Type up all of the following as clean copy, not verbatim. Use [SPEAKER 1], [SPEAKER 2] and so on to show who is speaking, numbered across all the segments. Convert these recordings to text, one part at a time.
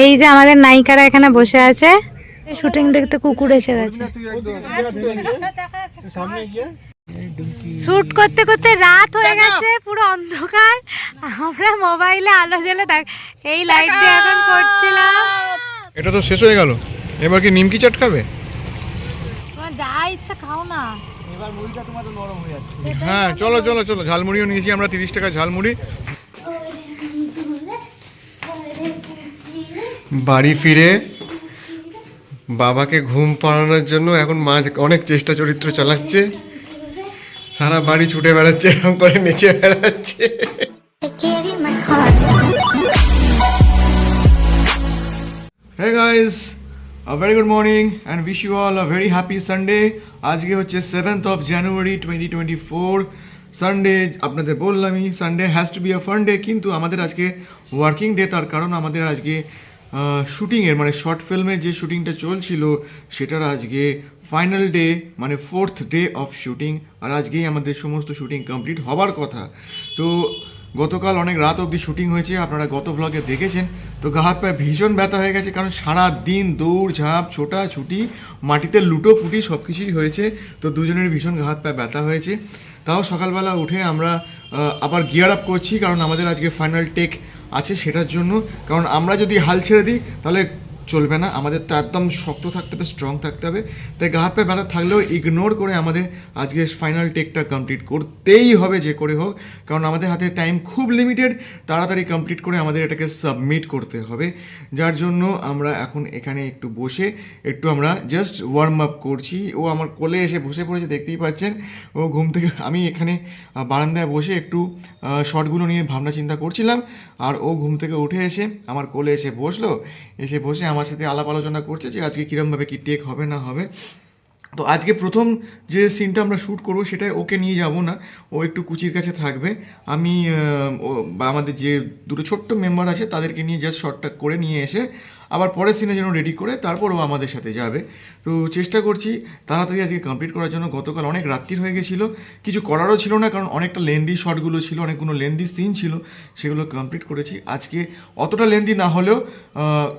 [SPEAKER 1] এই যে আমাদের নায়িকারা এখানে বসে আছে, শুটিং দেখতে কুকুর এসে গেছে। শুট করতে করতে রাত হয়ে গেছে, পুরো অন্ধকার। আমরা মোবাইলে আলো জ্বেলে এই লাইট দিয়ে এখন করছিলাম।
[SPEAKER 2] এটা তো শেষ হয়ে গেল, এবার কি নিমকি চাট খাবে?
[SPEAKER 1] তোমার যা ইচ্ছা খাও না।
[SPEAKER 3] এবার মুড়িটা তোমার তো নরম হয়ে যাচ্ছে।
[SPEAKER 2] হ্যাঁ চলো চলো চলো, ঝালমুড়িও নিয়েছি আমরা, 30 টাকা ঝালমুড়ি। বাড়ি ফিরে বাবাকে ঘুম পাড়ানোর জন্য এখন মা অনেক চেষ্টা চরিত্র চালাচ্ছে, সারা বাড়ি ছুটে বেড়াচ্ছে, এরকম করে নেচে বেড়াচ্ছে। Hey guys, a very good morning and wish you all a very happy Sunday. আজকে হচ্ছে 7th of January 2024 সানডে। আপনাদের বললামই Sunday has to be a fun day, কিন্তু আমাদের আজকে ওয়ার্কিং ডে। তার কারণ আমাদের আজকে শুটিংয়ের মানে শর্ট ফিল্মের যে শুটিংটা চলছিল সেটার আজকে ফাইনাল ডে, মানে 4th ডে অফ শুটিং। আর আজকেই আমাদের সমস্ত শুটিং কমপ্লিট হবার কথা। তো গতকাল অনেক রাত অবধি শুটিং হয়েছে, আপনারা গত ভ্লগে দেখেছেন। তো গা হাত পায়ে ভীষণ ব্যথা হয়ে গেছে, কারণ সারা দিন দৌড় ঝাঁপ ছোটাছুটি, মাটিতে লুটোপুটি সব কিছুই হয়েছে। তো দুজনের ভীষণ গা হাত পায়ে ব্যথা হয়েছে। তাও সকালবেলা উঠে আমরা আবার গিয়ার আপ করছি, কারণ আমাদের আজকে ফাইনাল টেক আছে সেটার জন্য। কারণ আমরা যদি হাল ছেড়ে দিই তাহলে চলবে না, আমাদের তো একদম শক্ত থাকতে হবে, স্ট্রং থাকতে হবে। তাই গা হাত পায়ে ব্যথা থাকলেও ইগনোর করে আমাদের আজকে ফাইনাল টেকটা কমপ্লিট করতেই হবে যে করে হোক, কারণ আমাদের হাতে টাইম খুব লিমিটেড। তাড়াতাড়ি কমপ্লিট করে আমাদের এটাকে সাবমিট করতে হবে। যার জন্য আমরা এখন এখানে একটু বসে একটু আমরা জাস্ট ওয়ার্ম আপ করছি। ও আমার কোলে এসে বসে পড়েছে, দেখতেই পাচ্ছেন। ও ঘুম থেকে, আমি এখানে বারান্দায় বসে একটু শর্টগুলো নিয়ে ভাবনা চিন্তা করছিলাম, আর ও ঘুম থেকে উঠে এসে আমার কোলে এসে বসলো। এসে বসে আমার সাথে আলাপ আলোচনা করছে যে আজকে কীরমভাবে কী টেক হবে না হবে। তো আজকে প্রথম যে সিনটা আমরা শ্যুট করবো সেটাই ওকে নিয়ে যাব না, ও একটু কুচির কাছে থাকবে। আমি বা আমাদের যে দুটো ছোট্ট মেম্বার আছে তাদেরকে নিয়ে জাস্ট শর্টটা করে নিয়ে এসে আবার পরের সিনে যেন রেডি করে তারপর ও আমাদের সাথে যাবে। তো চেষ্টা করছি তাড়াতাড়ি আজকে কমপ্লিট করার জন্য। গতকাল অনেক রাত্রির হয়ে গেছিলো, কিছু করারও ছিল না, কারণ অনেকটা লেন্দি শর্টগুলো ছিল, অনেকগুলো লেন্দি সিন ছিল, সেগুলো কমপ্লিট করেছি। আজকে অতটা লেন্দি না হলেও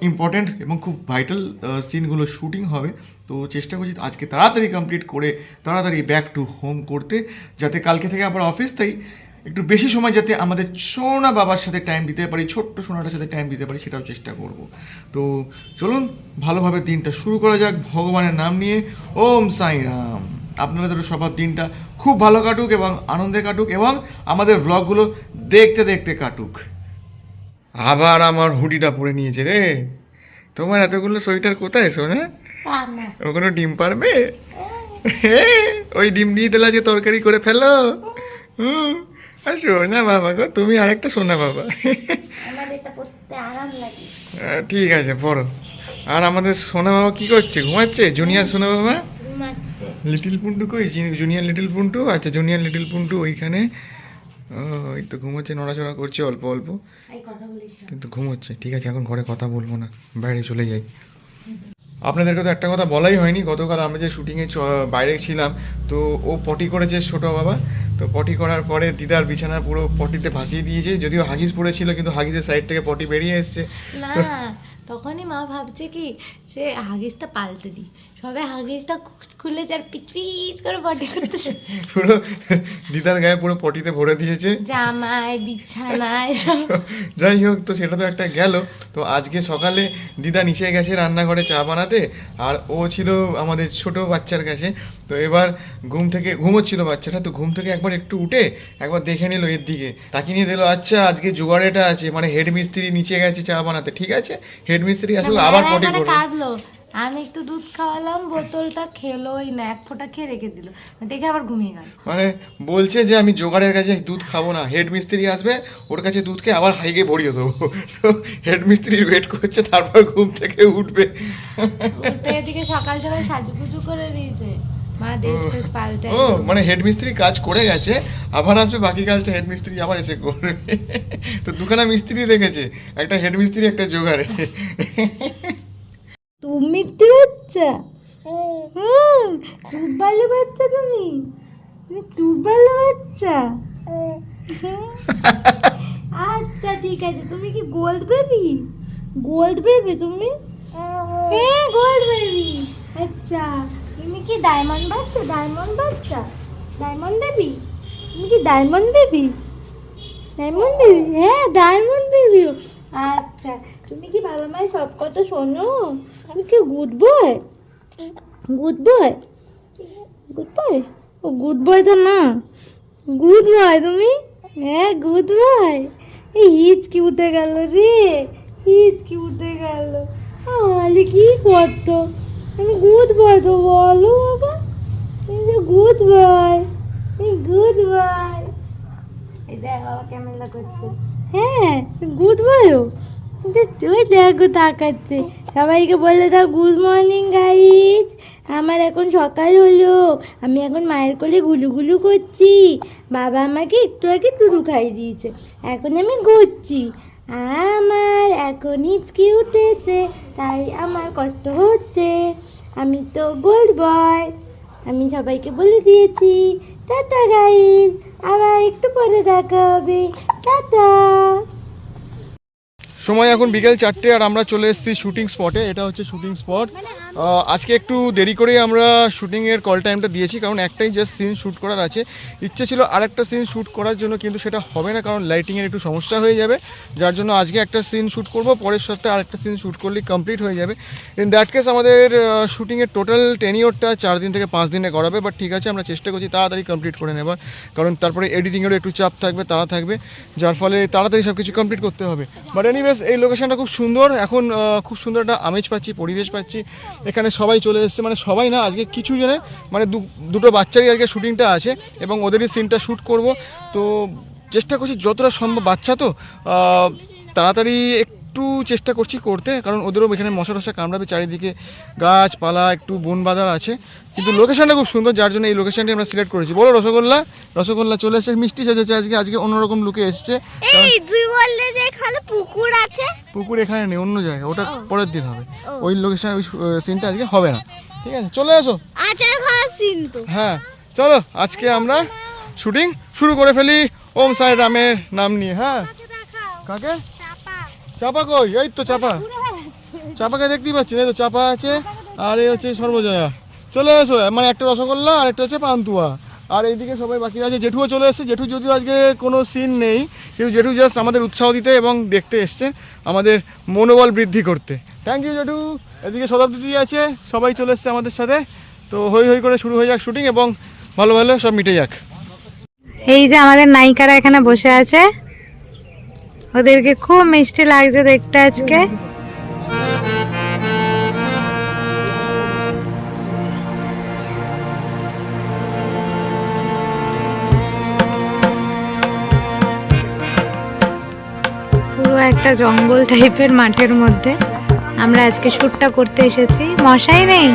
[SPEAKER 2] ইম্পর্ট্যান্ট এবং খুব ভাইটাল সিনগুলো শ্যুটিং হবে। তো চেষ্টা করছি আজকে তাড়াতাড়ি কমপ্লিট করে তাড়াতাড়ি ব্যাক টু হোম করতে, যাতে কালকে থেকে আবার অফিস, তাই একটু বেশি সময় যাতে আমাদের সোনা বাবার সাথে টাইম দিতে পারি, ছোট্ট সোনাটার সাথে টাইম দিতে পারি, সেটাও চেষ্টা করব। তো চলুন ভালোভাবে দিনটা শুরু করা যাক ভগবানের নাম নিয়ে। ওম সাই রাম। আপনাদের সবার দিনটা খুব ভালো কাটুক এবং আনন্দে কাটুক, এবং আমাদের ব্লগগুলো দেখতে দেখতে কাটুক। আবার আমার হুডিটা পরে নিয়েছে রে। তোমার এতগুলো সোয়েটার কোথায় শোনা? ওগুলো ডিম পারবে? ওই ডিম দিয়ে দিলা যে তরকারি করে ফেলো। আর সোনা বাবা গো, তুমি আরেকটা সোনা বাবা। ঠিক আছে পড়ো। আর আমাদের সোনা বাবা কি করছে? ঘুমাচ্ছে? জুনিয়র সোনা বাবা? লিটিল পুন্টু কই? Junior little পুন্টু? আচ্ছা জুনিয়র লিটিল পুন্টু ওইখানে। ওই তো ঘুমোচ্ছে, নড়াচড়া করছে অল্প অল্প, কিন্তু ঘুমোচ্ছে। ঠিক আছে, এখন ঘরে কথা বলবো না, বাইরে চলে যাই। আপনাদেরকে তো একটা কথা বলাই হয়নি, গতকাল আমরা যে শুটিংয়ে বাইরে ছিলাম, তো ও পটি করেছে ছোটো বাবা। তো পটি করার পরে দিদার বিছানা পুরো পটিতে ভাসিয়ে দিয়েছে, যদিও হাগিস পড়েছিল, কিন্তু হাগিসের সাইড থেকে পটি বেরিয়ে এসছে।
[SPEAKER 1] না তখনই মা ভাবছে কি যে হাগিসটা পাল্টে দিই, সবে হাগিসটা খুলে যার পিচ পিচ করে পটি করতে,
[SPEAKER 2] পুরো দিদার গায়ে পুরো পটিতে ভরে দিয়েছে,
[SPEAKER 1] জামায় বিছানায়।
[SPEAKER 2] যাই হোক, তো সেটা তো একটা গেল। তো আজকে সকালে দিদা নিচে গেছে রান্নাঘরে চা বানাতে, আর ও ছিল আমাদের ছোট বাচ্চার কাছে। তো এবার ঘুম থেকে ঘুমোচ্ছিল বাচ্চাটা, তো ঘুম থেকে একবার একটু উঠে একবার দেখে নিল এর দিকে, তাকিয়ে নিয়ে দিল, আচ্ছা আজকে জোগাড়েটা আছে, মানে হেড মিস্ত্রি নিচে গেছে চা বানাতে। ঠিক আছে, হেড মিস্ত্রি আসলে আবার পটি করবে।
[SPEAKER 1] আমি একটু দুধ খাওয়ালাম, বোতলটা খেলোই না, এক ফোঁটা খেয়ে রেখে দিল, দেখে আবার ঘুমিয়ে গেল।
[SPEAKER 2] মানে বলছে যে আমি জোগাড়ের কাছে দুধ খাবো না, হেড মিস্ত্রি আসবে ওর কাছে দুধ খেয়ে আবার হাইগে ভরিয়ে দেবো। তো হেড মিস্ত্রি ওয়েট করছে, তারপর ঘুম থেকে উঠবে।
[SPEAKER 1] এদিকে সকাল সকাল সাজুগুজু করে দিয়েছে মা, দেশ ফেস পাল্টে।
[SPEAKER 2] ও মানে হেড মিস্ত্রি কাজ করে গেছে, আবার আসবে বাকি কাজটা হেড মিস্ত্রি আবার এসে করবে। তো দুখানা মিস্ত্রি রেখেছে, একটা হেড মিস্ত্রি একটা জোগাড়ে।
[SPEAKER 1] তুমি তো বাচ্চা, খুব ভালো বাচ্চা, তুমি খুব ভালো বাচ্চা। আচ্ছা ঠিক আছে, তুমি কি গোল্ড বেবি? গোল্ড বেবি তুমি? হ্যাঁ গোল্ড বেবি। আচ্ছা তুমি কি ডায়মন্ড বাচ্চা? ডায়মন্ড বাচ্চা, ডায়মন্ড বেবি? তুমি কি ডায়মন্ড বেবি? Diamond baby? হ্যাঁ ডায়মন্ড বেবিও। আচ্ছা তুমি কি বাবা মায়ের সব কথা শোনো? তুমি কি good boy? Good boy? Good boy? ও গুড বয় তো না, গুড বয় তুমি? হ্যাঁ গুড বয়। এই হিচকি উঠে গেল রে, হিচকি উঠে গেল। আলে কি করতো? আমি গুড বয় তো বলো বাবা, তুমি তো গুড বয়, তুমি গুড বয়। এই দেখ বাবা ক্যামেরা করছে। হ্যাঁ গুড বয়ও। তুই দেখো তাকাচ্ছে। সবাইকে বলে দাও গুড মর্নিং গাইজ। আমার এখন সকাল হলো, আমি এখন মায়ের কোলে গুলুগুলু করছি। বাবা আমাকে একটু আগে দুধু খাইয়ে দিয়েছে, এখন আমি ঘুরছি। আমার এখন হিচকি উঠেছে, তাই আমার কষ্ট হচ্ছে। আমি তো গোল্ড বয়, আমি সবাইকে বলে দিয়েছি। টাটা গাইজ, আবার একটু পরে দেখা হবে। টাটা।
[SPEAKER 2] সময় এখন বিকেল 4টে আর আমরা চলে এসেছি শুটিং স্পটে। এটা হচ্ছে শুটিং স্পট। আজকে একটু দেরি করেই আমরা শুটিংয়ের কল টাইমটা দিয়েছি, কারণ একটাই জাস্ট সিন শ্যুট করার আছে। ইচ্ছে ছিল আরেকটা সিন শ্যুট করার জন্য, কিন্তু সেটা হবে না, কারণ লাইটিংয়ের একটু সমস্যা হয়ে যাবে। যার জন্য আজকে একটা সিন শ্যুট করব, পরের সপ্তাহে আরেকটা সিন শ্যুট করলেই কমপ্লিট হয়ে যাবে। ইন দ্যাট কেস আমাদের শুটিংয়ের টোটাল টেনিওরটা 4 দিন থেকে 5 দিনে করাবে। বাট ঠিক আছে, আমরা চেষ্টা করছি তাড়াতাড়ি কমপ্লিট করে নেবার, কারণ তারপরে এডিটিংয়েরও একটু চাপ থাকবে, তাড়া থাকবে, যার ফলে তাড়াতাড়ি সব কিছু কমপ্লিট করতে হবে। বাট এনিওয়েজ এই লোকেশনটা খুব সুন্দর, এখন খুব সুন্দর একটা আমেজ পাচ্ছি, পরিবেশ পাচ্ছি। এখানে সবাই চলে এসছে, মানে সবাই না, আজকে কিছু জনে, মানে দুটো বাচ্চারই আজকে শুটিংটা আছে এবং ওদেরই সিনটা শ্যুট করব। তো চেষ্টা করছি যতটা সম্ভব, বাচ্চা তো তাড়াতাড়ি একটু চেষ্টা করছি করতে, কারণ ওদেরও এখানে মশা টশা কামড়াবে, চারিদিকে গাছপালা একটু বন বাঁধার আছে। কিন্তু লোকেশনটা খুব সুন্দর, যার জন্য এই লোকেশনটি আমরা সিলেক্ট করেছি। বলো রসগোল্লা, রসগোল্লা চলে এসেছে, মিষ্টি সেজেছে আজকে অন্যরকম লুকে এসছে।
[SPEAKER 1] এই তুই বললে যে এখানে পুকুর আছে?
[SPEAKER 2] পুকুর এখানে নেই, অন্য জায়গায়, ওটা পরের দিন হবে। ওই লোকেশন, ওই সিনটা আজকে হবে না। ঠিক আছে, চলে এসো।
[SPEAKER 1] আচার খাওয়ার সিন তো।
[SPEAKER 2] হ্যাঁ চলো, আজকে আমরা শুটিং শুরু করে ফেলি ওম সাই রামের নাম নিয়ে। হ্যাঁ কাকে? চাপা কই? এই তো চাপা, চাপাকে দেখতেই পাচ্ছি না, এই তো চাপা আছে, আর এই হচ্ছে সর্বজয়া। চলে এসো, মানে একটা রসগোল্লা আর একটা হচ্ছে পান্তুয়া, আর এইদিকে সবাই বাকি আছে। জেঠুও চলে এসছে। জেঠু যদিও আজকে কোনো সিন নেই, কিন্তু জেঠু জাস্ট আমাদের উৎসাহ দিতে এবং দেখতে এসছে, আমাদের মনোবল বৃদ্ধি করতে। থ্যাংক ইউ জেঠু। এদিকে শতাব্দী আছে, সবাই চলে এসছে আমাদের সাথে। তো হই হই করে শুরু হয়ে যাক শুটিং, এবং ভালো ভালো সব মিটে যাক।
[SPEAKER 4] এই যে আমাদের নায়িকারা এখানে বসে আছে, ওদেরকে খুব মিষ্টি লাগছে দেখতে আজকে। পুরো একটা জঙ্গল টাইপের মাঠের মধ্যে আমরা আজকে শ্যুটটা করতে এসেছি। মশাই নেই।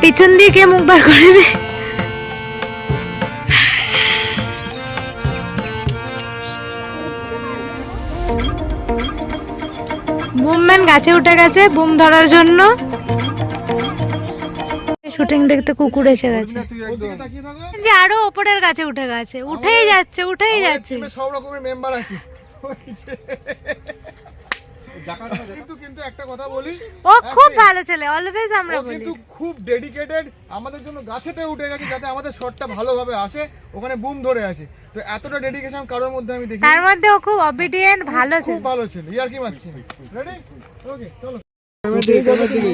[SPEAKER 4] পিছন দিয়ে কে মুখ বার করে রে? বুমম্যান গাছে উঠে গেছে বুম ধরার জন্য। শুটিং দেখতে কুকুর এসে গেছে, যে আরো ওপরের গাছে উঠে গেছে, উঠেই যাচ্ছে উঠেই যাচ্ছে।
[SPEAKER 2] সব রকমের মেম্বার আছে। কিন্তু একটা কথা বলি,
[SPEAKER 4] ও খুব ভালো ছেলে, অলওয়েজ আমরা বলি।
[SPEAKER 2] কিন্তু খুব ডেডিকেটেড, আমাদের জন্য গাছেতে উঠে গেছে যাতে আমাদের শটটা ভালোভাবে আসে, ওখানে বুম ধরে আছে। তো এতটা ডেডিকেশন কারোর মধ্যে আমি দেখি।
[SPEAKER 4] তার মধ্যে ও খুব অবিডিয়েন্ট, ভালো
[SPEAKER 2] খুব
[SPEAKER 4] ছেলে।
[SPEAKER 2] ভালো ছিল। ইয়ার কি মারছি? রেডি? ওকে চলো।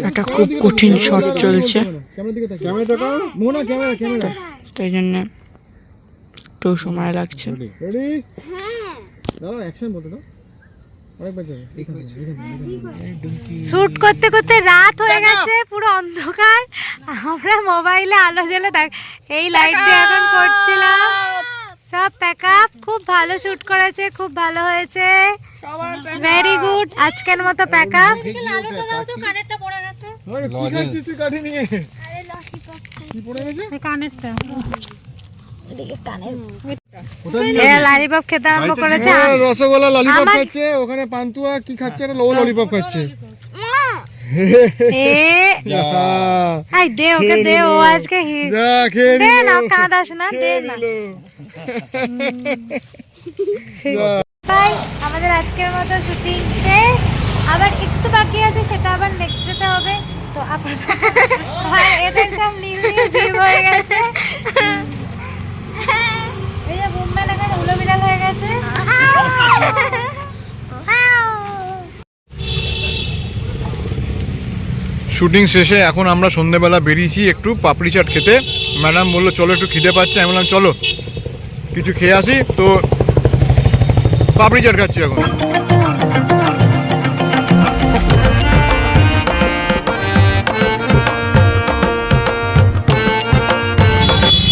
[SPEAKER 5] একটা খুব কঠিন শট চলছে,
[SPEAKER 2] ক্যামেরার দিকে তাকাও। ক্যামেরা তাকাও। মোনা ক্যামেরা।
[SPEAKER 5] তাই জন্য একটু সময় লাগছে।
[SPEAKER 2] রেডি? দাঁড়াও অ্যাকশন বলতে দাও আরেকবার যাবে
[SPEAKER 4] শুট করতে করতে রাত হয়ে গেছে, পুরো অন্ধকার। আমরা মোবাইলে আলো জ্বেলে এই লাইট দিয়ে এখন করছিলাম। সব প্যাক আপ, খুব ভালো শুট করেছে, খুব ভালো হয়েছে, ভেরি গুড। আজকের মতো প্যাক আপ।
[SPEAKER 2] কি খাচ্ছিস তুই কাঠি নিয়ে? কি পড়ে গেছে?
[SPEAKER 4] কানেরটা
[SPEAKER 2] ওটা
[SPEAKER 4] লালিপপ খেতে আরম্ভ করেছে।
[SPEAKER 2] রসগোল্লা ললিপপ খাচ্ছে, ওখানে পান্তুয়া কি খাচ্ছে? একটা ললিপপ খাচ্ছে।
[SPEAKER 4] দে ওকে, দে, ও আজকে
[SPEAKER 2] যা খেয়ে
[SPEAKER 4] দে
[SPEAKER 2] নিল।
[SPEAKER 4] না, কাঁদাস না, দে না। আমাদের আজকের মতো শুটিং শেষ, আবার একটু বাকি আছে, সেটা আবার নেক্সট ডেতে হবে। তো আপাতত এদের সব নীল জীব হয়ে গেছে। এই যে বুমম্যান এখানে উলো বিড়াল হয়ে গেছে।
[SPEAKER 2] শুটিং শেষে এখন আমরা সন্ধ্যেবেলা বেরিয়েছি একটু পাপড়ি চাট খেতে। ম্যাডাম বললো চলো একটু খিদে পাচ্ছে, আমি বললাম চলো কিছু খেয়ে আসি। তো পাপড়ি চাট খাচ্ছি এখন।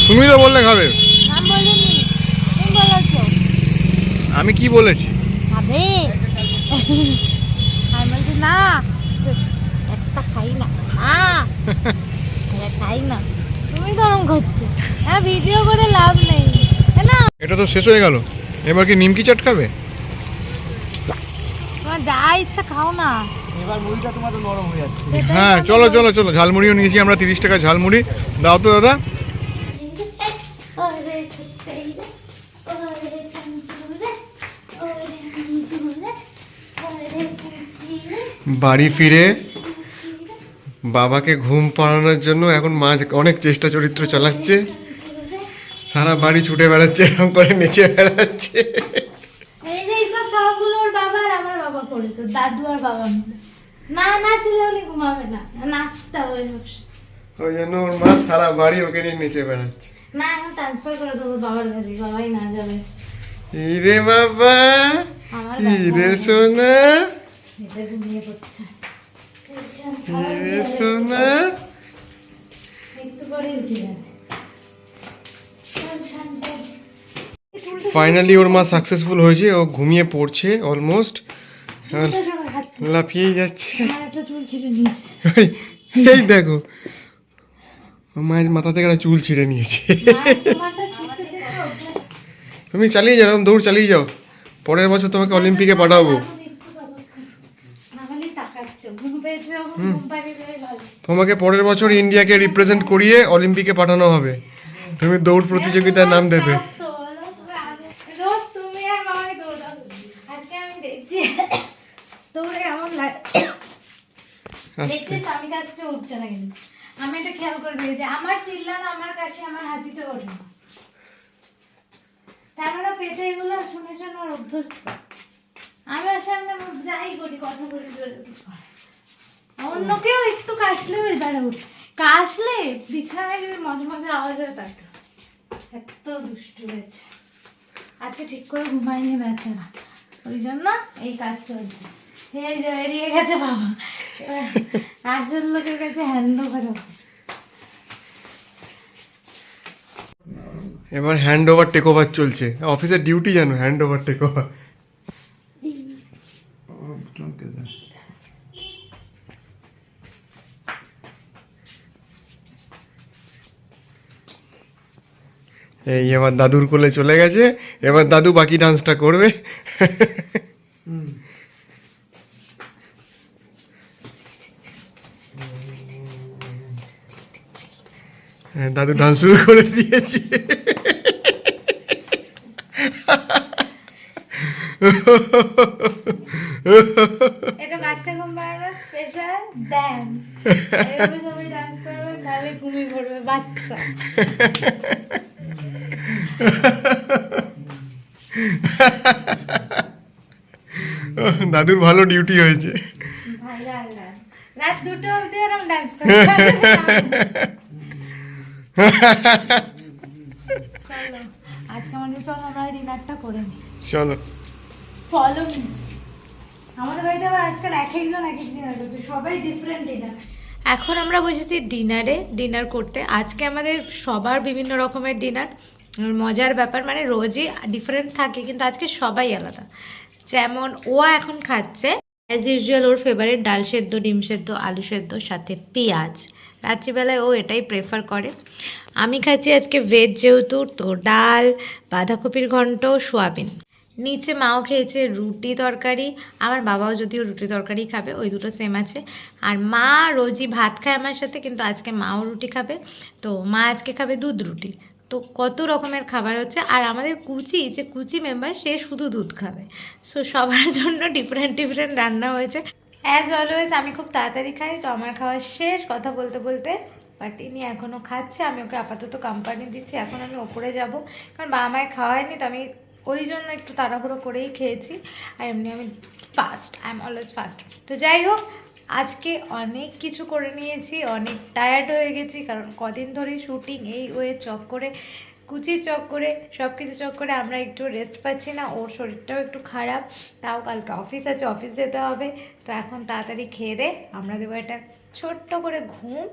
[SPEAKER 2] তুমি তো বললে খাবে,
[SPEAKER 1] নাম বলিনি, তুমি বলেছো
[SPEAKER 2] আমি কি বলেছি?
[SPEAKER 1] খাবে। আমি বলছি না, একটা খাই না, খাই না। তুমি গরম করছো, হ্যাঁ ভিডিও করে লাভ নেই, তাই না?
[SPEAKER 2] এটা তো শেষ হয়ে গেল, এবার কি নিমকি চাট খাবে?
[SPEAKER 1] তোমার যা ইচ্ছা খাও না।
[SPEAKER 3] এবার মুড়িটা তোমার তো নরম হয়ে যাচ্ছে।
[SPEAKER 2] হ্যাঁ চলো চলো চলো, ঝালমুড়িও নিয়েছি আমরা, 30 টাকা ঝালমুড়ি দাও তো দাদা। বাড়ি ফিরে বাবাকে ঘুম পাড়ানোর জন্য এখন মা অনেক চেষ্টা চরিত্র চালাচ্ছে, সারা বাড়ি ছুটে বেড়াচ্ছে, এরকম করে নেচে বেড়াচ্ছে।
[SPEAKER 1] এই যে এইসব সবগুলো ওর বাবা আর আমার বাবা করেছে, দাদু আর বাবা মিলে। না নাচলে উনি ঘুমাবে না, নাচতে হবে সবসময়।
[SPEAKER 2] ওই জন্য ওর মা সারা বাড়ি ওকে নিয়ে নেচে বেড়াচ্ছে।
[SPEAKER 1] না এখন ট্রান্সফার করে দেবো বাবার কাছে, বাবাই না যাবে।
[SPEAKER 2] ইরে বাবা,
[SPEAKER 1] আমার
[SPEAKER 2] ইরে সোনা,
[SPEAKER 1] এটা ঘুমিয়ে পড়ছে,
[SPEAKER 2] ইরে সোনা।
[SPEAKER 1] একটু পরে উঠে যাবে।
[SPEAKER 2] ফাইনালি ওর মা সাকসেসফুল হয়েছে, ও ঘুমিয়ে পড়ছে অলমোস্ট,
[SPEAKER 1] চুলটা সবাই হাত
[SPEAKER 2] লাফিয়েই যাচ্ছে।
[SPEAKER 1] আমার একটা চুল ছিঁড়ে নিয়েছে।
[SPEAKER 2] এই দেখো মায়ের মাথা থেকে একটা চুল ছিঁড়ে নিয়েছে।
[SPEAKER 1] তোমারটা ছিঁড়তে ছিঁড়তে অভ্যাস।
[SPEAKER 2] তুমি চালিয়ে যাও, দৌড় চালিয়ে যাও, পরের বছর তোমাকে অলিম্পিকে পাঠাবো।
[SPEAKER 1] না খালি তাকাচ্ছে, ঘুম পেয়েছে যখন ঘুম পাড়িয়ে দেবে ভালো।
[SPEAKER 2] তোমাকে পরের বছর ইন্ডিয়াকে রিপ্রেজেন্ট করিয়ে অলিম্পিকে পাঠানো হবে, তুমি দৌড় প্রতিযোগিতায় নাম দেবে।
[SPEAKER 1] রোজ তুমি আর মামাকে দৌড়াও, আজকে আমি দেখছি দৌড়ে কেমন লাগে। দেখছিস আমি কাছে উঠছে না, কিন্তু আমি এটা খেয়াল করে দিয়েছি, আমার চিল্লানো আমার কাছে আমার হাতিতে ওঠে না। তারপরে পেটে এগুলো শুনে শুনে ওর অভ্যস্ত। আমি ওর সামনে যাই করি, কথা বলি, জোরে কিছু করে না। অন্য কেউ একটু কাশলেও এবারে উঠে, কাশলে বিছানায় যদি মজা মজা আওয়াজ হয় তাকে। এত দুষ্টু হয়েছে, আজকে ঠিক করে ঘুমাইনি বেচারা, ওই জন্য এই কাজ চলছে। এই যে বেরিয়ে গেছে বাবা, এবার আসল লোকের কাছে হ্যান্ড ওভার হবে।
[SPEAKER 2] এবার হ্যান্ড ওভার টেক ওভার চলছে, অফিসের ডিউটি জানো, হ্যান্ড ওভার টেক ওভার। এই এবার দাদুর কোলে চলে গেছে, এবার দাদু বাকি ডান্সটা করবে। হ্যাঁ দাদু ডান্স শুরু করে দিয়েছে।
[SPEAKER 1] এটা বাচ্চা ঘুম পাড়ানোর স্পেশাল ডান্স, এইভাবে সবাই ডান্স করবে, তাহলে ঘুমিয়ে পড়বে বাচ্চা।
[SPEAKER 2] দাদুর ভালো ডিউটি হয়েছে।
[SPEAKER 1] ভাইরাল ডান্স, রাত 2টা অবধি এরকম ডান্স করবে। চলো আজকে আমাদের, চলো আমরা ডিনারটা করে নিই।
[SPEAKER 2] চলো।
[SPEAKER 1] Follow me. আমাদের বাড়িতে আবার আজকাল এক একজন এক এক ডিনার করছে, সবাই ডিফারেন্ট ডিনার।
[SPEAKER 4] এখন আমরা বসেছি ডিনার করতে। আজকে আমাদের সবার বিভিন্ন রকমের ডিনার। মজার ব্যাপার মানে রোজই ডিফারেন্ট থাকে, কিন্তু আজকে সবাই আলাদা। যেমন ও এখন খাচ্ছে অ্যাজ ইউজুয়াল ওর ফেভারিট ডাল সেদ্ধ, ডিম সেদ্ধ, আলু সেদ্ধ, সাথে পেঁয়াজ। রাত্রিবেলায় ও এটাই প্রেফার করে। আমি খাচ্ছি আজকে ভেজ যেহেতু, তো ডাল, বাঁধাকপির ঘন্ট, সোয়াবিন। নিচে মাও খেয়েছে রুটি তরকারি, আমার বাবাও যদিও রুটি তরকারি খাবে, ওই দুটো সেম আছে। আর মা রোজই ভাত খায় আমার সাথে, কিন্তু আজকে মাও রুটি খাবে, তো মা আজকে খাবে দুধ রুটি। তো কত রকমের খাবার হচ্ছে। আর আমাদের কুচি মেম্বার সে শুধু দুধ খাবে। সো সবার জন্য ডিফারেন্ট রান্না হয়েছে। অ্যাজ অলওয়েজ আমি খুব তাড়াতাড়ি খাই, তো আমার খাওয়া শেষ কথা বলতে বলতে। বাট ইনি এখনও খাচ্ছে, আমি ওকে আপাতত কোম্পানি দিচ্ছি। এখন আমি ওপরে যাব, কারণ বাবা মায়ের খাওয়ায়নি, তো আমি ওই জন্য একটু তাড়াহুড়ো করেই খেয়েছি। আর এমনি আমি fast, I am always fast. তো যাই হোক, আজকে অনেক কিছু করে নিয়েছি, অনেক টায়ার্ড হয়ে গেছি, কারণ কদিন ধরেই শুটিং, এই ওয়ে চক্করে, কুচির চক্করে, সব কিছু চক্করে আমরা একটু রেস্ট পাচ্ছি না। ওর শরীরটাও একটু খারাপ, তাও কালকে অফিস আছে, অফিস যেতে হবে। তো এখন তাড়াতাড়ি খেয়ে দে আমরা দেবো একটা ছোট্ট করে ঘুম।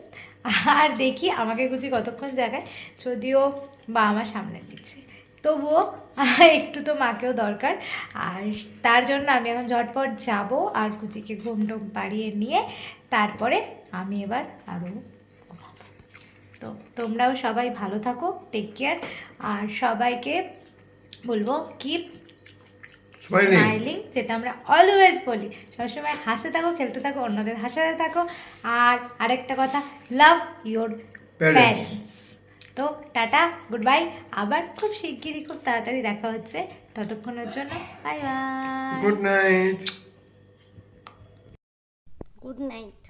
[SPEAKER 4] আর দেখি আমাকে কুচি কতক্ষণ জায়গায়, যদিও বা আমার সামনে দিচ্ছে, তবুও একটু তো মাকেও দরকার। আর তার জন্য আমি এখন ঝটপট যাব আর কুচিকে ঘুম টুম পাড়িয়ে নিয়ে তারপরে আমি এবার আরও ঘুমাবো। তো তোমরাও সবাই ভালো থাকো, টেক কেয়ার। আর সবাইকে বলবো কিপ স্মাইলিং, যেটা আমরা অলওয়েজ বলি। সবসময় হাসতে থাকো, খেলতে থাকো, অন্যদের হাসাতে থাকো। আর আরেকটা কথা, লাভ ইয়োর প্যারেন্টস। তো টাটা, গুড বাই। আবার খুব শিগগিরই, খুব তাড়াতাড়ি দেখা হচ্ছে। ততক্ষণের জন্য bye bye,
[SPEAKER 2] good night.
[SPEAKER 1] Good night.